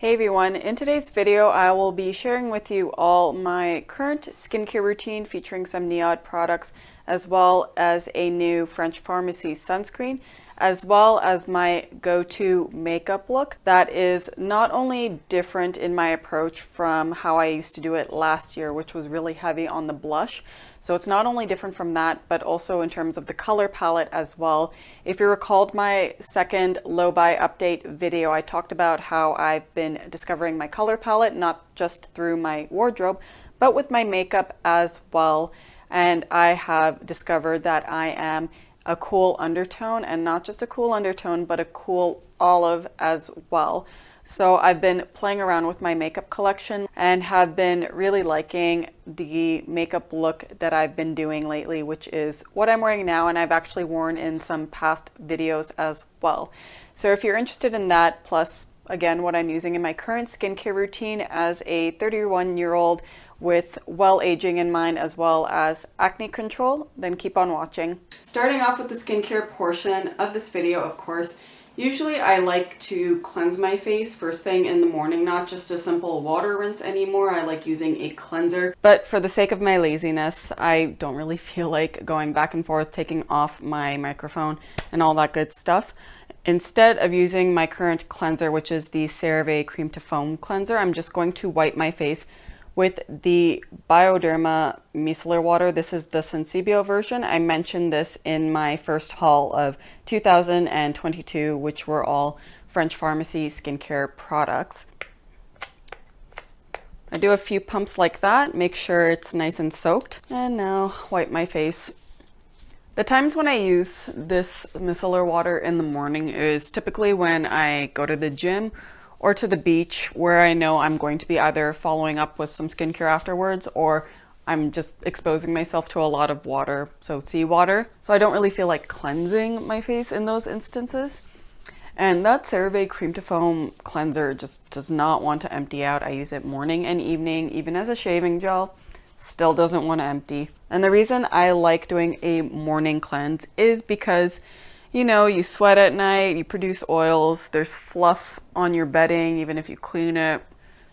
Hey everyone, in today's video I will be sharing with you all my current skincare routine featuring some NIOD products as well as a new French Pharmacy sunscreen, as well as my go-to makeup look that is not only different in my approach from how I used to do it last year, which was really heavy on the blush. So it's not only different from that, but also in terms of the color palette as well. If you recalled my second low buy update video, I talked about how I've been discovering my color palette, not just through my wardrobe, but with my makeup as well. And I have discovered that I am a cool undertone, and not just a cool undertone, but a cool olive as well. So I've been playing around with my makeup collection and have been really liking the makeup look that I've been doing lately, which is what I'm wearing now, and I've actually worn in some past videos as well. So if you're interested in that, plus again what I'm using in my current skincare routine as a 31-year-old with well aging in mind as well as acne control, then keep on watching. Starting off with the skincare portion of this video, of course, usually I like to cleanse my face first thing in the morning, not just a simple water rinse anymore. I like using a cleanser. But for the sake of my laziness, I don't really feel like going back and forth, taking off my microphone and all that good stuff. Instead of using my current cleanser, which is the CeraVe Cream to Foam Cleanser, I'm just going to wipe my face with the Bioderma micellar water. This is the Sensibio version. I mentioned this in my first haul of 2022, which were all French Pharmacy skincare products. I do a few pumps like that, make sure it's nice and soaked, and now wipe my face. The times when I use this micellar water in the morning is typically when I go to the gym or to the beach, where I know I'm going to be either following up with some skincare afterwards, or I'm just exposing myself to a lot of water, so seawater. So I don't really feel like cleansing my face in those instances. And that CeraVe Cream to Foam Cleanser just does not want to empty out. I use it morning and evening, even as a shaving gel, still doesn't want to empty. And the reason I like doing a morning cleanse is because, you know, you sweat at night, you produce oils, there's fluff on your bedding, even if you clean it.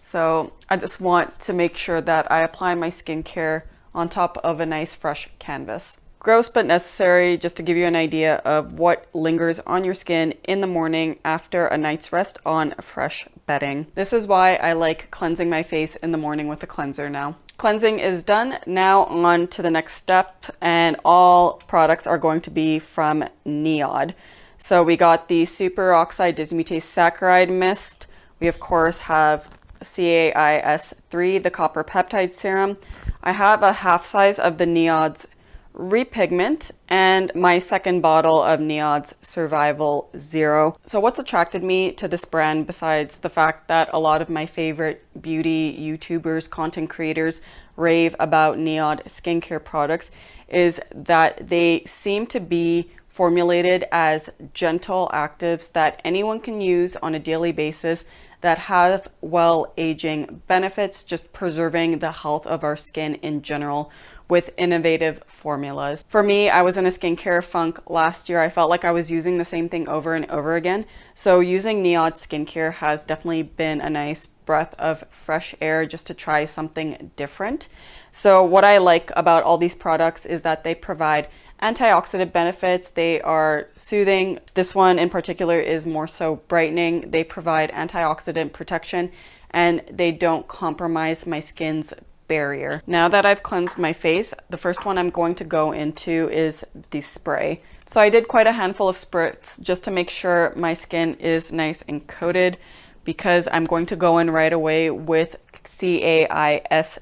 So I just want to make sure that I apply my skincare on top of a nice fresh canvas. Gross but necessary, just to give you an idea of what lingers on your skin in the morning after a night's rest on fresh bedding. This is why I like cleansing my face in the morning with a cleanser now. Cleansing is done. Now on to the next step, and all products are going to be from NIOD. So we got the superoxide dismutase saccharide mist. We of course have CAIS3, the copper peptide serum. I have a half size of the NIOD's Repigment and my second bottle of NIOD's Survival Zero. So what's attracted me to this brand, besides the fact that a lot of my favorite beauty YouTubers, content creators rave about NIOD skincare products, is that they seem to be formulated as gentle actives that anyone can use on a daily basis that have well aging benefits, just preserving the health of our skin in general with innovative formulas. For me, I was in a skincare funk last year. I felt like I was using the same thing over and over again. So using NIOD skincare has definitely been a nice breath of fresh air just to try something different. So what I like about all these products is that they provide antioxidant benefits. They are soothing. This one in particular is more so brightening. They provide antioxidant protection, and they don't compromise my skin's barrier. Now that I've cleansed my face, the first one I'm going to go into is the spray. So I did quite a handful of spritz just to make sure my skin is nice and coated, because I'm going to go in right away with CAIS3.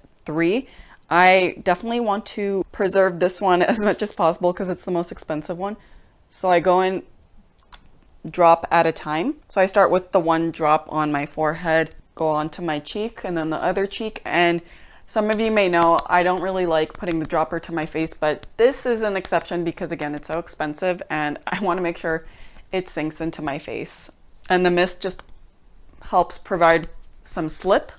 I definitely want to preserve this one as much as possible because it's the most expensive one. So I go in drop at a time. So I start with the one drop on my forehead, go onto my cheek, and then the other cheek. And some of you may know I don't really like putting the dropper to my face, but this is an exception because again, it's so expensive and I want to make sure it sinks into my face. And the mist just helps provide some slip,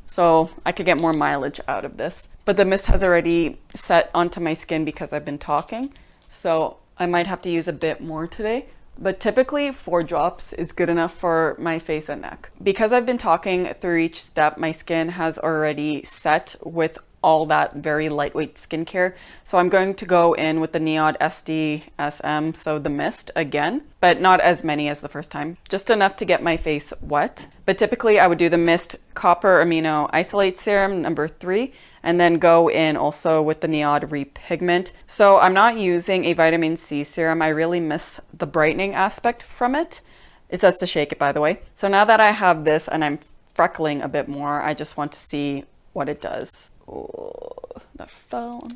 so I could get more mileage out of this. But the mist has already set onto my skin because I've been talking, so I might have to use a bit more today, but typically 4 drops is good enough for my face and neck. Because I've been talking through each step, my skin has already set with all that very lightweight skincare. So I'm going to go in with the NIOD SDSM, so the mist again, but not as many as the first time, just enough to get my face wet. But typically I would do the mist copper amino isolate serum number 3, and then go in also with the NIOD repigment. So I'm not using a vitamin C serum. I really miss the brightening aspect from it. It says to shake it, by the way. So now that I have this and I'm freckling a bit more, I just want to see what it does. Oh, that fell.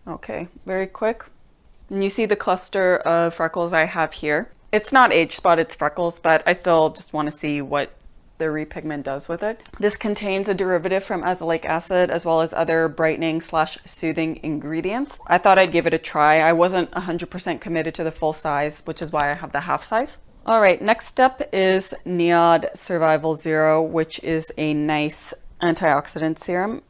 Okay, very quick. And you see the cluster of freckles I have here. It's not age spot, it's freckles, but I still just want to see what the repigment does with it. This contains a derivative from azelaic acid as well as other brightening / soothing ingredients. I thought I'd give it a try. I wasn't 100% committed to the full size, which is why I have the half size. All right, next step is NIOD Survival Zero, which is a nice antioxidant serum.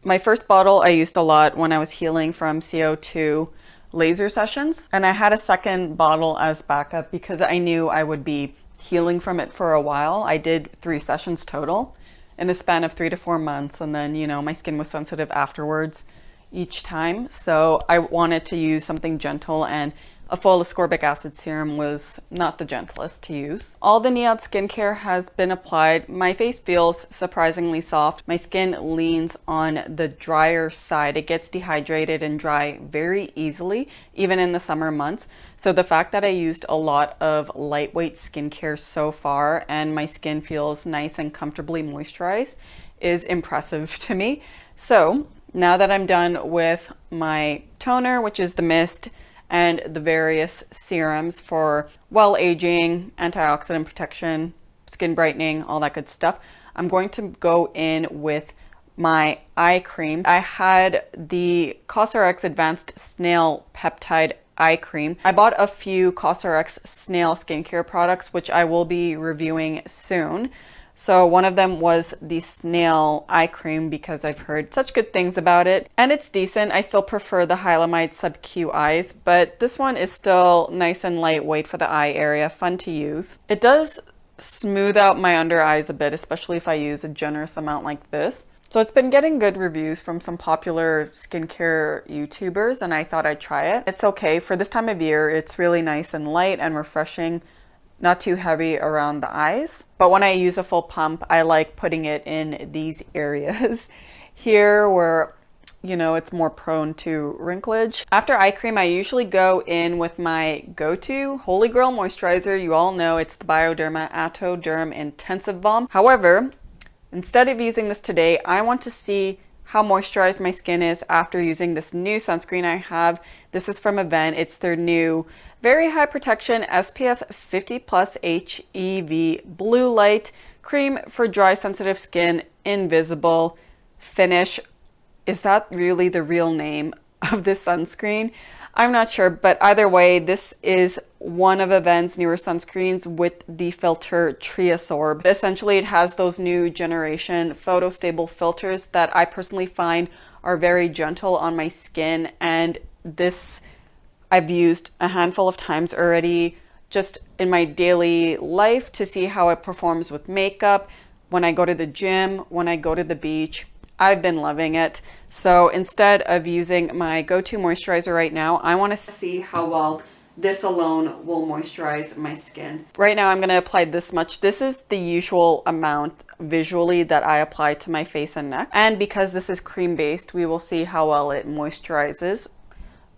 My first bottle I used a lot when I was healing from CO2 laser sessions, and I had a second bottle as backup because I knew I would be healing from it for a while. I did 3 sessions total in a span of 3 to 4 months, and then, you know, my skin was sensitive afterwards each time. So I wanted to use something gentle, and a full ascorbic acid serum was not the gentlest to use. All the NIOD skincare has been applied. My face feels surprisingly soft. My skin leans on the drier side. It gets dehydrated and dry very easily, even in the summer months. So the fact that I used a lot of lightweight skincare so far and my skin feels nice and comfortably moisturized is impressive to me. So now that I'm done with my toner, which is the mist, and the various serums for well-aging, antioxidant protection, skin brightening, all that good stuff, I'm going to go in with my eye cream. I had the COSRX Advanced Snail Peptide Eye Cream. I bought a few COSRX Snail skincare products, which I will be reviewing soon. So one of them was the Snail Eye Cream because I've heard such good things about it. And it's decent. I still prefer the Hylamide Sub-Q Eyes, but this one is still nice and lightweight for the eye area, fun to use. It does smooth out my under eyes a bit, especially if I use a generous amount like this. So it's been getting good reviews from some popular skincare YouTubers, and I thought I'd try it. It's okay for this time of year. It's really nice and light and refreshing. Not too heavy around the eyes. But when I use a full pump, I like putting it in these areas here where, you know, it's more prone to wrinklage. After eye cream, I usually go in with my go-to Holy Grail moisturizer. You all know it's the Bioderma Atoderm Intensive Balm. However, instead of using this today, I want to see how moisturized my skin is after using this new sunscreen I have. This is from Avène. It's their new very high protection SPF 50 plus HEV blue light cream for dry sensitive skin, invisible finish. Is that really the real name of this sunscreen? I'm not sure, but either way, this is one of Avène's newer sunscreens with the filter TriAsorb. Essentially, it has those new generation photo-stable filters that I personally find are very gentle on my skin, and this I've used a handful of times already just in my daily life to see how it performs with makeup, when I go to the gym, when I go to the beach. I've been loving it. So instead of using my go-to moisturizer right now, I want to see how well this alone will moisturize my skin. Right now I'm going to apply this much. This is the usual amount visually that I apply to my face and neck. And because this is cream based, we will see how well it moisturizes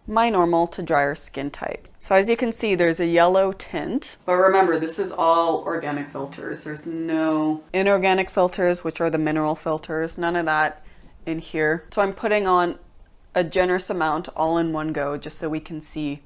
my normal to drier skin type. So as you can see, there's a yellow tint, but remember, this is all organic filters. There's no inorganic filters, which are the mineral filters, none of that in here. So I'm putting on a generous amount all in one go, just so we can see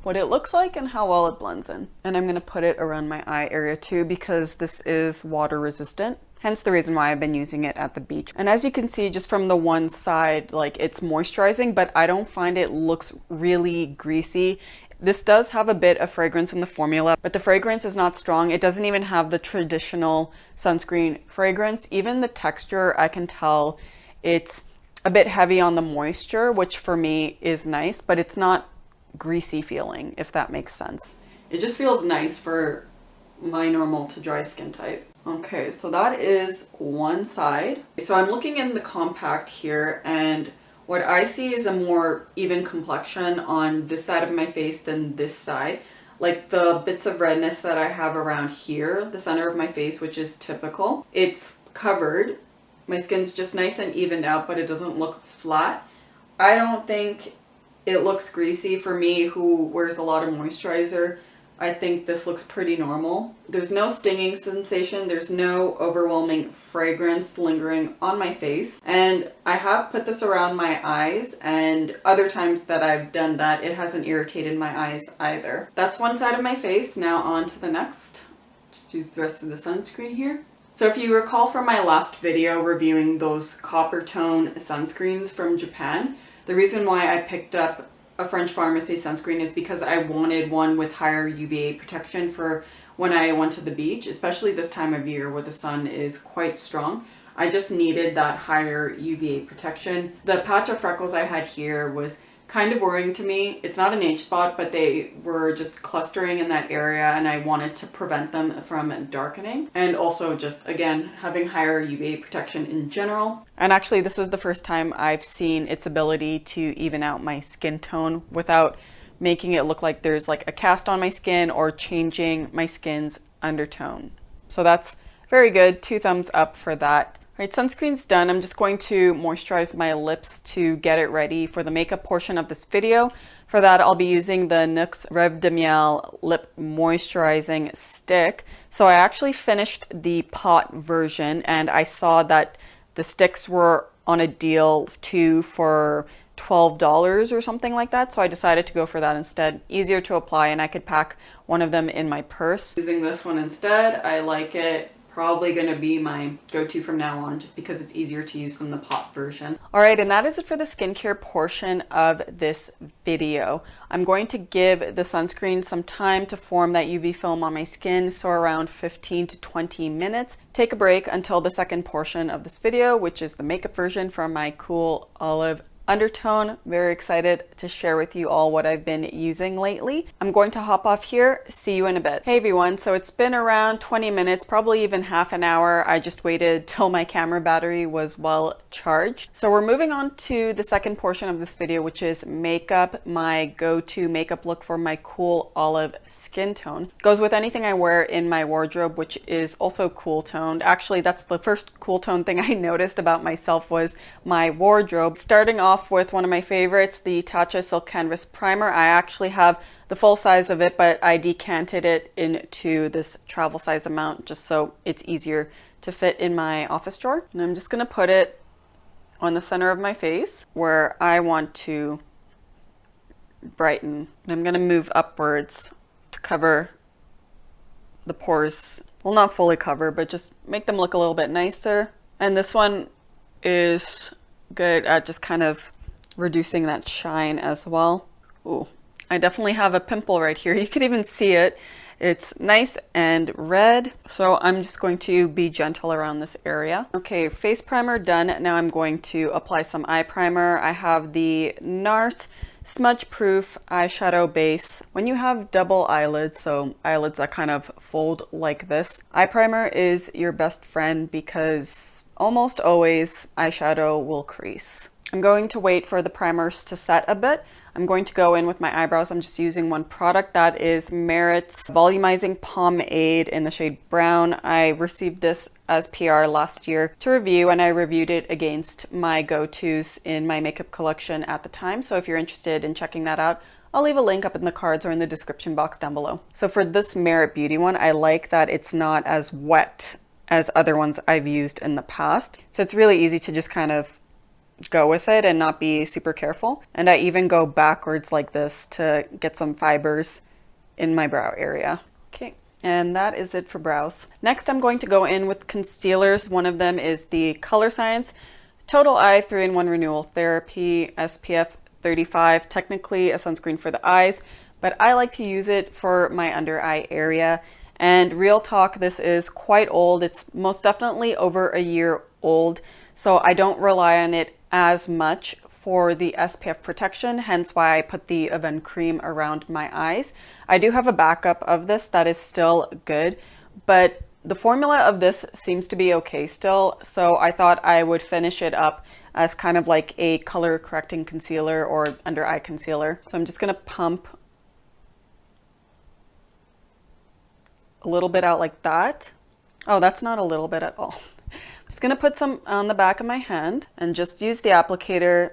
what it looks like and how well it blends in. And I'm gonna put it around my eye area too, because this is water resistant. Hence the reason why I've been using it at the beach. And as you can see, just from the one side, like, it's moisturizing, but I don't find it looks really greasy. This does have a bit of fragrance in the formula, but the fragrance is not strong. It doesn't even have the traditional sunscreen fragrance. Even the texture, I can tell it's a bit heavy on the moisture, which for me is nice, but it's not greasy feeling, if that makes sense. It just feels nice for my normal to dry skin type. Okay, so that is one side. So I'm looking in the compact here, and what I see is a more even complexion on this side of my face than this side. Like the bits of redness that I have around here, the center of my face, which is typical, it's covered. My skin's just nice and evened out, but it doesn't look flat. I don't think it looks greasy. For me, who wears a lot of moisturizer, I think this looks pretty normal. There's no stinging sensation. There's no overwhelming fragrance lingering on my face. And I have put this around my eyes, and other times that I've done that, it hasn't irritated my eyes either. That's one side of my face. Now on to the next. Just use the rest of the sunscreen here. So if you recall from my last video reviewing those copper tone sunscreens from Japan, the reason why I picked up a French Pharmacy sunscreen is because I wanted one with higher UVA protection for when I went to the beach, especially this time of year where the sun is quite strong. I just needed that higher UVA protection. The patch of freckles I had here was kind of worrying to me. It's not an age spot, but they were just clustering in that area, and I wanted to prevent them from darkening. And also just, again, having higher UVA protection in general. And actually, this is the first time I've seen its ability to even out my skin tone without making it look like there's like a cast on my skin or changing my skin's undertone. So that's very good. 2 thumbs up for that. Right, sunscreen's done. I'm just going to moisturize my lips to get it ready for the makeup portion of this video. For that, I'll be using the NYX Rêve de Miel Lip Moisturizing Stick. So I actually finished the pot version, and I saw that the sticks were on a deal too for $12 or something like that. So I decided to go for that instead. Easier to apply, and I could pack one of them in my purse. Using this one instead, I like it. Probably going to be my go-to from now on, just because it's easier to use than the pot version. All right, and that is it for the skincare portion of this video. I'm going to give the sunscreen some time to form that UV film on my skin, so around 15 to 20 minutes. Take a break until the second portion of this video, which is the makeup version from my cool olive undertone. Very excited to share with you all what I've been using lately. I'm going to hop off here. See you in a bit. Hey everyone, so it's been around 20 minutes, probably even half an hour. I just waited till my camera battery was well charged. So we're moving on to the second portion of this video, which is makeup, my go-to makeup look for my cool olive skin tone. Goes with anything I wear in my wardrobe, which is also cool toned. Actually, that's the first cool tone thing I noticed about myself was my wardrobe. Starting off with one of my favorites, the Tatcha Silk Canvas Primer. I actually have the full size of it, but I decanted it into this travel size amount just so it's easier to fit in my office drawer. And I'm just going to put it on the center of my face where I want to brighten. And I'm going to move upwards to cover the pores. Well, not fully cover, but just make them look a little bit nicer. And this one is good at just kind of reducing that shine as well. Ooh, I definitely have a pimple right here. You could even see it. It's nice and red. So I'm just going to be gentle around this area. Okay, face primer done. Now I'm going to apply some eye primer. I have the NARS Smudge Proof eyeshadow base. When you have double eyelids, so eyelids that kind of fold like this, eye primer is your best friend because almost always eyeshadow will crease. I'm going to wait for the primers to set a bit. I'm going to go in with my eyebrows. I'm just using one product, that is Merit's Volumizing Pomade in the shade Brown. I received this as PR last year to review, and I reviewed it against my go-tos in my makeup collection at the time. So if you're interested in checking that out, I'll leave a link up in the cards or in the description box down below. So for this Merit Beauty one, I like that it's not as wet as other ones I've used in the past. So it's really easy to just kind of go with it and not be super careful. And I even go backwards like this to get some fibers in my brow area. Okay, and that is it for brows. Next, I'm going to go in with concealers. One of them is the Color Science Total Eye 3-in-1 Renewal Therapy SPF 35, technically a sunscreen for the eyes, but I like to use it for my under eye area. And real talk, this is quite old. It's most definitely over a year old, so I don't rely on it as much for the SPF protection, hence why I put the Avène cream around my eyes. I do have a backup of this that is still good, but the formula of this seems to be okay still, so I thought I would finish it up as kind of like a color correcting concealer or under eye concealer. So I'm just gonna pump a little bit out like that. Oh, that's not a little bit at all. I'm just gonna put some on the back of my hand and just use the applicator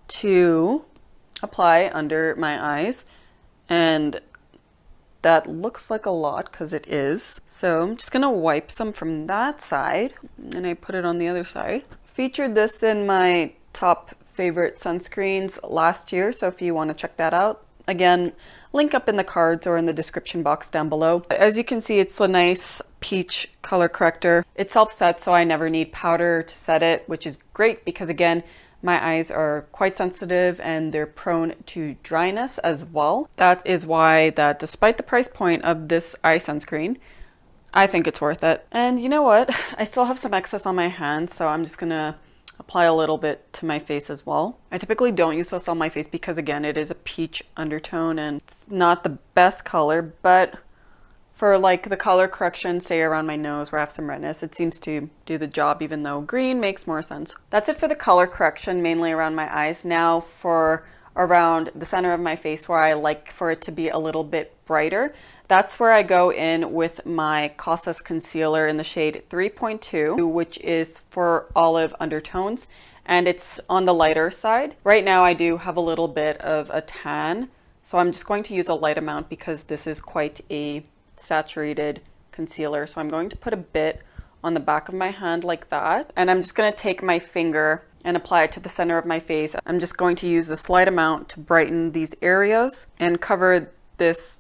to apply under my eyes. And that looks like a lot because it is. So I'm just gonna wipe some from that side and I put it on the other side. Featured this in my top favorite sunscreens last year, so if you want to check that out, again, link up in the cards or in the description box down below. As you can see, it's a nice peach color corrector. It's self-set, so I never need powder to set it, which is great because again, my eyes are quite sensitive and they're prone to dryness as well. That is why that despite the price point of this eye sunscreen, I think it's worth it. And you know what? I still have some excess on my hands, so I'm just gonna apply a little bit to my face as well. I typically don't use this on my face because again, it is a peach undertone and it's not the best color, but for like the color correction, say around my nose where I have some redness, it seems to do the job even though green makes more sense. That's it for the color correction, mainly around my eyes. Now for around the center of my face where I like for it to be a little bit brighter, that's where I go in with my COSRX concealer in the shade 3.2, which is for olive undertones, and it's on the lighter side. Right now I do have a little bit of a tan, so I'm just going to use a light amount because this is quite a saturated concealer. So I'm going to put a bit on the back of my hand like that, and I'm just going to take my finger and apply it to the center of my face. I'm just going to use this light amount to brighten these areas and cover this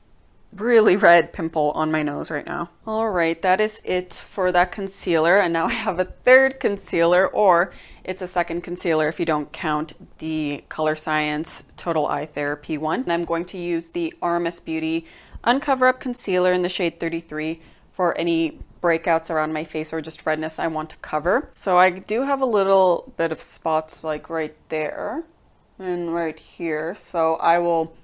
really red pimple on my nose right now. All right, that is it for that concealer, and now I have a third concealer, or it's a second concealer if you don't count the Color Science Total Eye Therapy one. And I'm going to use the RMS Beauty Uncover Up Concealer in the shade 33 for any breakouts around my face or just redness I want to cover. So I do have a little bit of spots like right there and right here. So I will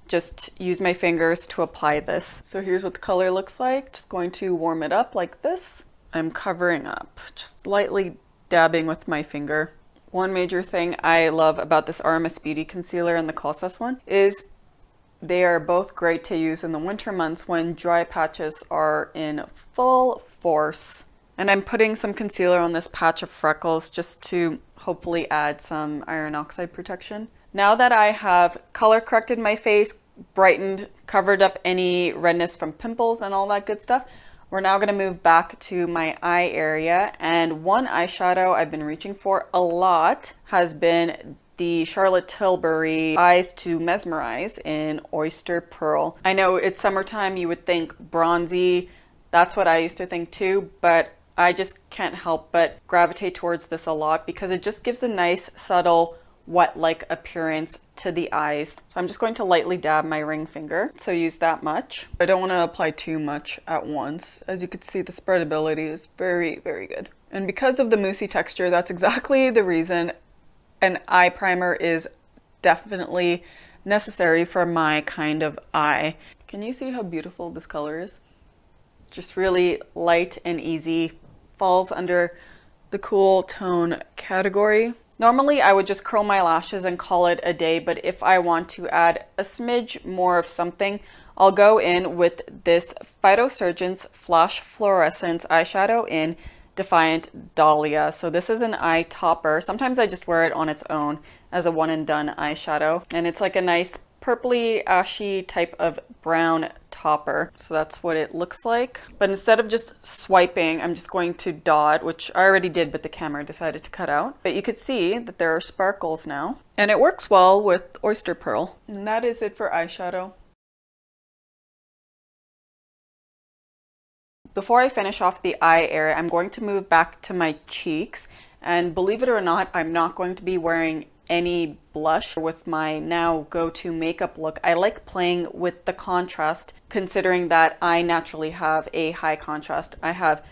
just use my fingers to apply this. So here's what the color looks like. Just going to warm it up like this. I'm covering up, just lightly dabbing with my finger. One major thing I love about this RMS Beauty concealer and the COSRX one is they are both great to use in the winter months when dry patches are in full force. And I'm putting some concealer on this patch of freckles just to hopefully add some iron oxide protection. Now that I have color corrected my face, brightened, covered up any redness from pimples and all that good stuff, we're now going to move back to my eye area. And one eyeshadow I've been reaching for a lot has been the Charlotte Tilbury Eyes to Mesmerize in Oyster Pearl. I know it's summertime, you would think bronzy. That's what I used to think too, but I just can't help but gravitate towards this a lot because it just gives a nice, subtle, wet-like appearance to the eyes. So I'm just going to lightly dab my ring finger. So use that much. I don't want to apply too much at once. As you can see, the spreadability is very, very good. And because of the moussey texture, that's exactly the reason an eye primer is definitely necessary for my kind of eye. Can you see how beautiful this color is? Just really light and easy, falls under the cool tone category. Normally I would just curl my lashes and call it a day, but if I want to add a smidge more of something, I'll go in with this Phytosurgence Flash Fluorescence eyeshadow in Defiant Dahlia. So this is an eye topper. Sometimes I just wear it on its own as a one and done eyeshadow, and it's like a nice purpley ashy type of brown topper. So that's what it looks like. But instead of just swiping, I'm just going to dot, which I already did, but the camera decided to cut out. But you could see that there are sparkles now, and it works well with Oyster Pearl. And that is it for eyeshadow. Before I finish off the eye area, I'm going to move back to my cheeks, and believe it or not, I'm not going to be wearing any blush with my now go-to makeup look. I like playing with the contrast, considering that I naturally have a high contrast. I have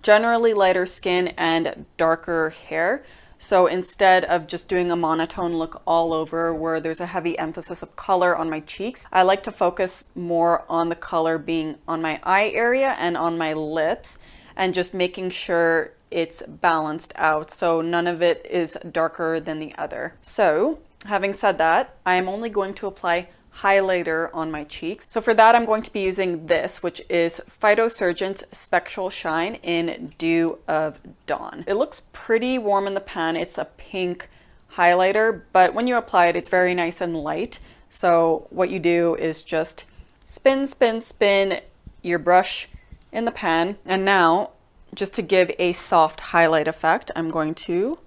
generally lighter skin and darker hair, So instead of just doing a monotone look all over where there's a heavy emphasis of color on my cheeks, I like to focus more on the color being on my eye area and on my lips, and just making sure it's balanced out so none of it is darker than the other. So having said that, I am only going to apply highlighter on my cheeks. So for that, I'm going to be using this, which is Phytosurgent's Spectral Shine in Dew of Dawn. It looks pretty warm in the pan. It's a pink highlighter, but when you apply it, it's very nice and light. So what you do is just spin, spin, spin your brush in the pan. And now, just to give a soft highlight effect, I'm going to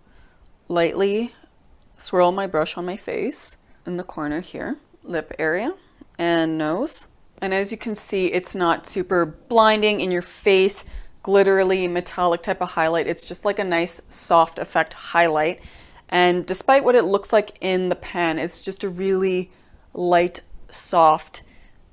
lightly swirl my brush on my face in the corner here, lip area and nose. And as you can see, it's not super blinding in your face, glittery metallic type of highlight. It's just like a nice soft effect highlight. And despite what it looks like in the pan, it's just a really light, soft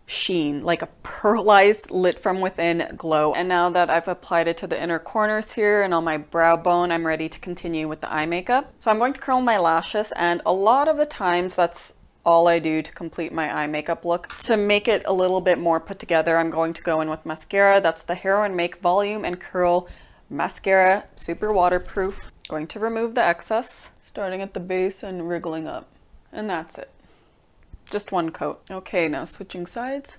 sheen, like a pearlized lit from within glow. And now that I've applied it to the inner corners here and on my brow bone, I'm ready to continue with the eye makeup. So I'm going to curl my lashes, and a lot of the times that's all I do to complete my eye makeup look. To make it a little bit more put together, I'm going to go in with mascara. That's the Hero & Make Volume and Curl Mascara, super waterproof. Going to remove the excess, starting at the base and wriggling up. And that's it. Just one coat. Okay, now switching sides.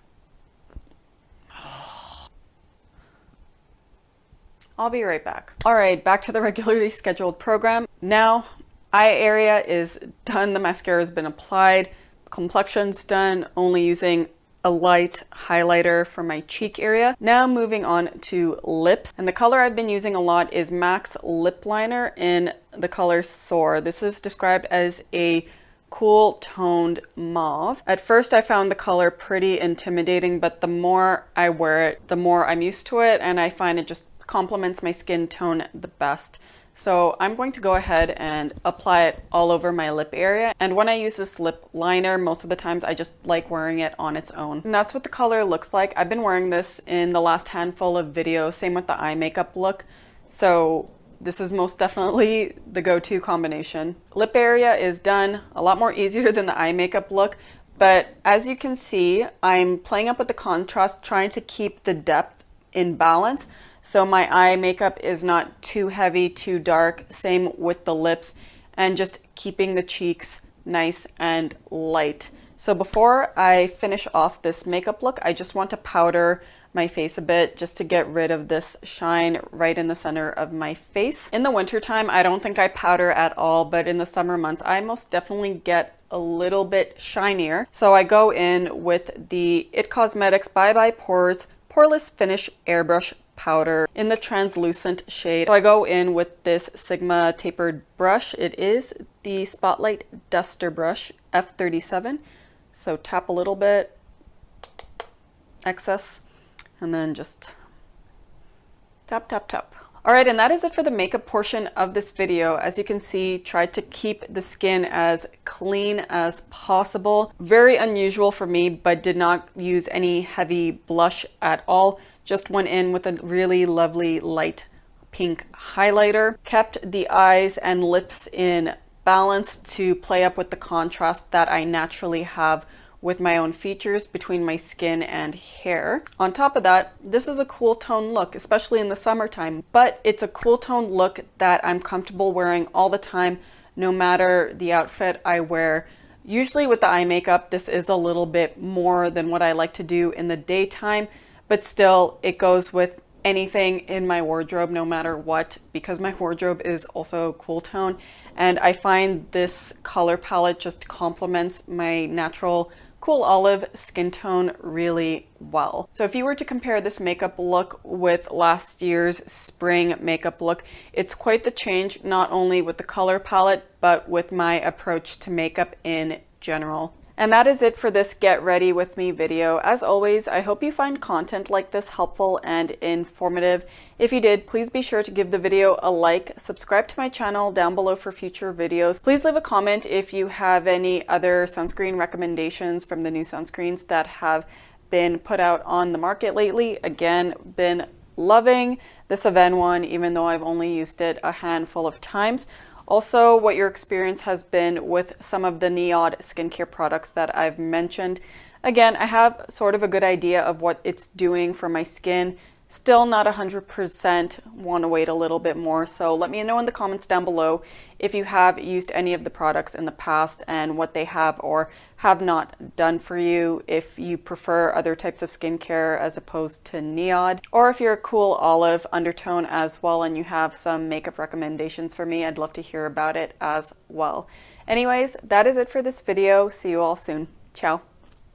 I'll be right back. All right, back to the regularly scheduled program. Now, eye area is done. The mascara has been applied. Complexion's done, only using a light highlighter for my cheek area. Now moving on to lips. And the color I've been using a lot is MAC's Lip Liner in the color Soar. This is described as a cool toned mauve. At first I found the color pretty intimidating, but the more I wear it, the more I'm used to it, and I find it just complements my skin tone the best. So I'm going to go ahead and apply it all over my lip area. And when I use this lip liner, most of the times I just like wearing it on its own. And that's what the color looks like. I've been wearing this in the last handful of videos, same with the eye makeup look. So this is most definitely the go-to combination. Lip area is done, a lot more easier than the eye makeup look, but as you can see, I'm playing up with the contrast, trying to keep the depth in balance. So my eye makeup is not too heavy, too dark, same with the lips, and just keeping the cheeks nice and light. So before I finish off this makeup look, I just want to powder my face a bit just to get rid of this shine right in the center of my face. In the wintertime, I don't think I powder at all, but in the summer months, I most definitely get a little bit shinier. So I go in with the IT Cosmetics Bye Bye Pores Poreless Finish Airbrush Powder in the translucent shade. So I go in with this Sigma tapered brush. It is the Spotlight Duster Brush F37. So tap a little bit, excess, and then just tap, tap, tap. All right, and that is it for the makeup portion of this video. As you can see, tried to keep the skin as clean as possible. Very unusual for me, but did not use any heavy blush at all. Just went in with a really lovely light pink highlighter. Kept the eyes and lips in balance to play up with the contrast that I naturally have with my own features between my skin and hair. On top of that, this is a cool tone look, especially in the summertime, but it's a cool tone look that I'm comfortable wearing all the time, no matter the outfit I wear. Usually with the eye makeup, this is a little bit more than what I like to do in the daytime, but still it goes with anything in my wardrobe, no matter what, because my wardrobe is also cool tone. And I find this color palette just complements my natural cool olive skin tone really well. So if you were to compare this makeup look with last year's spring makeup look, it's quite the change, not only with the color palette, but with my approach to makeup in general. And that is it for this Get Ready With Me video. As always, I hope you find content like this helpful and informative. If you did, please be sure to give the video a like, subscribe to my channel down below for future videos. Please leave a comment if you have any other sunscreen recommendations from the new sunscreens that have been put out on the market lately. Again, been loving this Avène one, even though I've only used it a handful of times. Also, what your experience has been with some of the NIOD skincare products that I've mentioned. Again, I have sort of a good idea of what it's doing for my skin. Still not 100%, want to wait a little bit more. So let me know in the comments down below if you have used any of the products in the past and what they have or have not done for you, if you prefer other types of skincare as opposed to NIOD, or if you're a cool olive undertone as well and you have some makeup recommendations for me, I'd love to hear about it as well. Anyways, that is it for this video. See you all soon. Ciao.